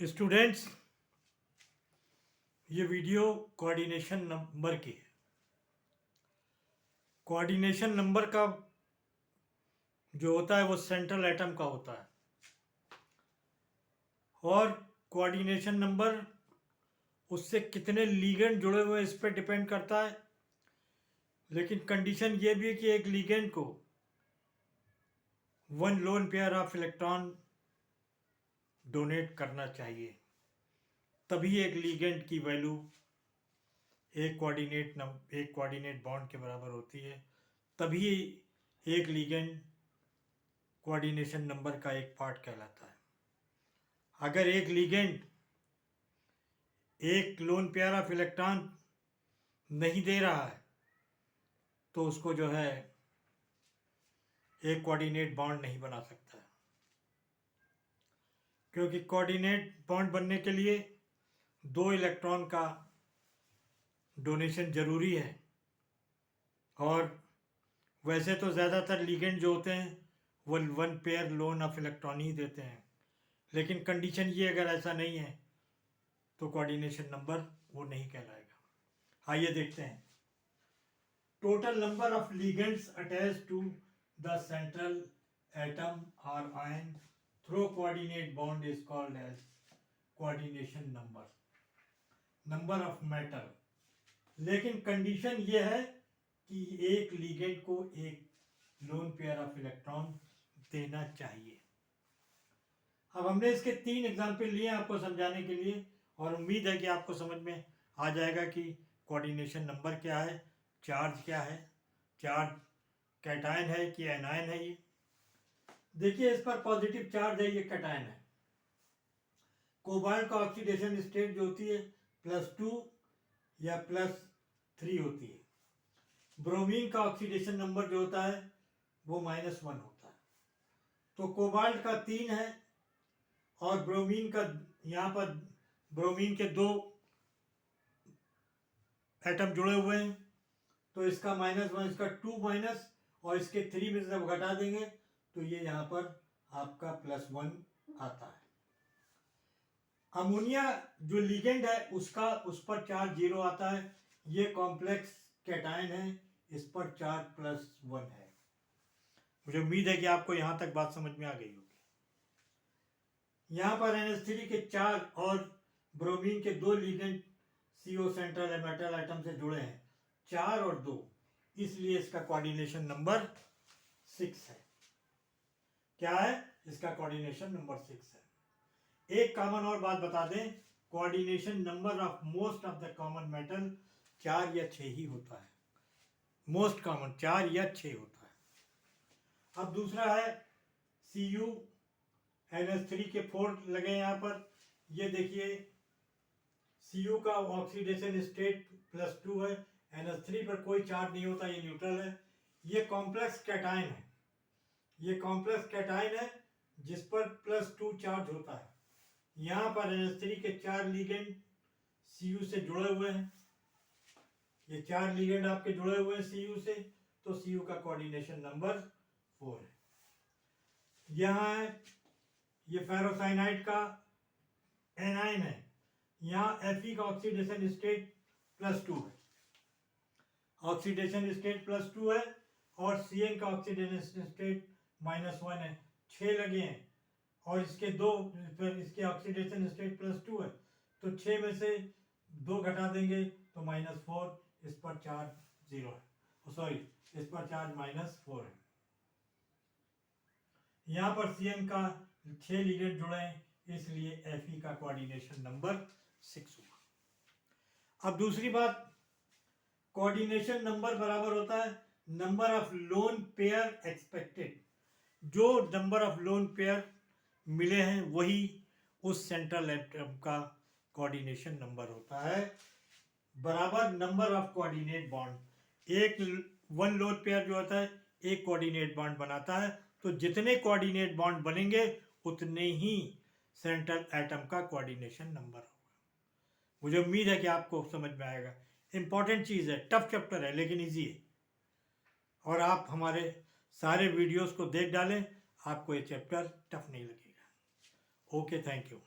Students, ये video coordination number की है। कोऑर्डिनेशन नंबर का जो होता है वो सेंट्रल एटम का होता है और कोऑर्डिनेशन नंबर उससे कितने लिगेंड जुड़े हुए हैं इस पर डिपेंड करता है। लेकिन कंडीशन ये भी है कि एक लिगेंड को one lone pair of electron donate करना चाहिए, तभी एक लिगेंड की वैल्यू एक कोऑर्डिनेट बॉन्ड के बराबर होती है, तभी एक लिगेंड कोऑर्डिनेशन नंबर का एक पार्ट कहलाता है। अगर एक लिगेंड एक लोन पेयर ऑफ इलेक्ट्रॉन नहीं दे रहा है तो उसको जो है एक कोऑर्डिनेट बॉन्ड नहीं बना सकता है, क्योंकि कोऑर्डिनेट बॉन्ड बनने के लिए 2 इलेक्ट्रॉन का डोनेशन जरूरी है। और वैसे तो ज़्यादातर लिगेंड जो होते हैं वो one pair lone of electron ही देते हैं, लेकिन कंडीशन ये अगर ऐसा नहीं है तो कोऑर्डिनेशन नंबर वो नहीं कहलाएगा। आइए देखते हैं। Total number of ligands attached to the central atom और ion through coordinate bond is called as coordination number of matter. लेकिन कंडीशन ये है कि एक लिगेंड को एक लोन पेयर ऑफ इलेक्ट्रॉन देना चाहिए। अब हमने इसके 3 एग्जाम्पल लिए आपको समझाने के लिए, और उम्मीद है कि आपको समझ में आ जाएगा कि कोऑर्डिनेशन नंबर क्या है, चार्ज क्या है, चार्ज कैटायन है कि एनायन है। ये देखिए, इस पर पॉजिटिव चार्ज है, ये कैटायन है। कोबाल्ट का ऑक्सीडेशन स्टेट जो होती है +2 या +3 होती है। ब्रोमीन का ऑक्सीडेशन नंबर जो होता है वो -1 होता है। तो कोबाल्ट का 3 है और ब्रोमीन का, यहाँ पर ब्रोमीन के 2 एटम जुड़े हुए हैं, तो इसका -1, इसका 2 माइनस, और इसके 3 में से जब घटा देंगे तो ये यहाँ पर आपका +1 आता है। अमोनिया जो लिगेंड है उसका, उस पर चार्ज 0 आता है। ये कॉम्प्लेक्स कैटायन है, इस पर चार्ज +1 है। मुझे उम्मीद है कि आपको यहाँ तक बात समझ में आ गई होगी। यहाँ पर NH3 के 4 और ब्रोमीन के 2 ligand CO central metal atom से जुड़े हैं, 4 और 2, इसलिए इसका कोऑर्डिनेशन नंबर 6 है। क्या है? इसका कोऑर्डिनेशन नंबर 6 है। एक कॉमन और बात बता दें, coordination number of most of the common metal 4 या 6 ही होता है। मोस्ट कॉमन 4 या 6 होता है। अब दूसरा है Cu NH3 के 4 लगे यहाँ पर। ये देखिए, Cu का ऑक्सीडेशन स्टेट +2 है, NH3 पर कोई चार्ज नहीं होता, ये न्यूट्रल है। ये कॉम्प्लेक्स कैटायन है, ये कॉम्प्लेक्स कैटायन है जिस पर +2 चार्ज होता है। यहाँ पर NH3 के 4 लिगेंड Cu से जुड़े हुए हैं। ये 4 लिगेंड आपके जुड़े हुए हैं Cu से, तो Cu का कोऑर्डिनेशन नंबर 4 है। यहाँ है ये फेरोसाइनाइड का एनायन है, यहाँ Fe का ऑक्सीडेशन स्टेट +2 है, ऑक्सीडेशन स्टेट +2 है, और Cn का ऑक्सीडेशन स्टेट -1 है। 6 लगे हैं और इसके 2, इसके ऑक्सीडेशन स्टेट +2 है, तो 6 में से 2 घटा देंगे तो -4, इस पर चार्ज 0 है, सॉरी इस पर चार्ज -4 है। यहाँ पर Cn का 6 लिगेंड जुड़े हैं, इसलिए Fe का कोऑर्डिनेशन नंबर 6 हुआ। अब दूसरी बात, कोऑर्डिनेशन नंबर बराबर होता है number of lone pair expected. जो नंबर ऑफ लोन पेयर मिले हैं वही उस सेंट्रल एटम का कोऑर्डिनेशन नंबर होता है, बराबर नंबर ऑफ कोऑर्डिनेट बॉन्ड। एक वन लोन पेयर जो होता है एक कोऑर्डिनेट बॉन्ड बनाता है, तो जितने कोऑर्डिनेट बॉन्ड बनेंगे उतने ही सेंट्रल एटम का कोऑर्डिनेशन नंबर होगा। मुझे उम्मीद है कि आपको समझ में आएगा। इंपॉर्टेंट चीज़ है, टफ चैप्टर है लेकिन इजी है, और आप हमारे सारे वीडियोस को देख डालें, आपको ये चैप्टर टफ नहीं लगेगा। Okay, thank you.